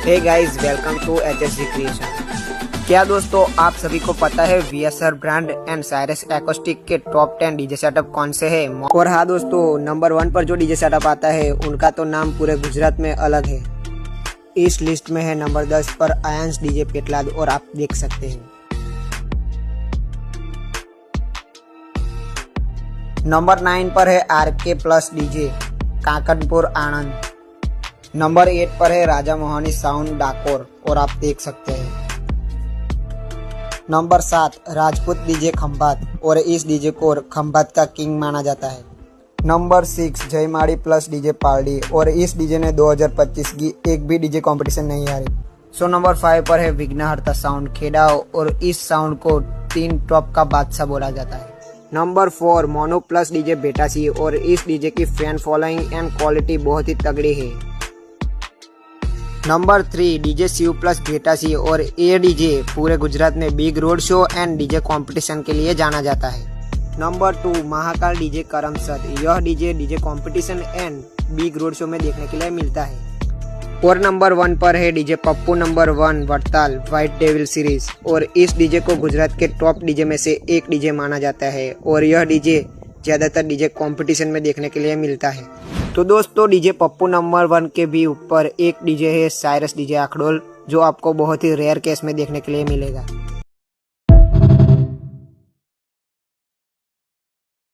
Hey guys, welcome to HSG creation. क्या दोस्तों आप सभी को पता है VSR ब्रांड एंड साइरस एक्रोस्टिक के टॉप 10 डीजे सेटअप कौन से हैं? और हाँ दोस्तों, नंबर 1 पर जो डीजे सेटअप आता है उनका तो नाम पूरे गुजरात में अलग है। इस लिस्ट में है नंबर 10 पर आयांश डीजे पेटलाद और आप देख सकते हैं। नंबर 9 पर है RK प्लस डीजे काकनपुर आनंद। नंबर 8 पर है राजा मोहनी साउंड डाकोर और आप देख सकते हैं। नंबर 7 राजपूत डीजे खंभात और इस डीजे को खंभात का किंग माना जाता है। नंबर 6 जयमाड़ी प्लस डीजे पार्डी और इस डीजे ने 2025 की एक भी डीजे कंपटीशन नहीं हारी। नंबर 5 पर है विघ्नहर्ता साउंड खेड़ा और इस साउंड को 3 टॉप का बादशाह बोला जाता है। नंबर 4 मोनो प्लस डीजे बेटासी और इस डीजे की फैन फॉलोइंग एंड क्वालिटी बहुत ही तगड़ी है। नंबर 3 डीजे शिव प्लस बेटासी और ये डीजे पूरे गुजरात में big road show and DJ competition के लिए जाना जाता है। Number 2 Mahakal DJ Karamsad. यह DJ competition and big road show में देखने के लिए मिलता है। और नंबर 1 पर है DJ Pappu number 1 Vadtal white devil series और इस डीजे को गुजरात के टॉप डीजे में से एक डीजे माना जाता है और यह डीजे ज्यादातर डीजे कंपटीशन में देखने के लिए मिलता है। तो दोस्तों, डीजे पप्पू नंबर 1 के भी ऊपर एक डीजे है साइरस डीजे आखडोल, जो आपको बहुत ही रेयर केस में देखने के लिए मिलेगा।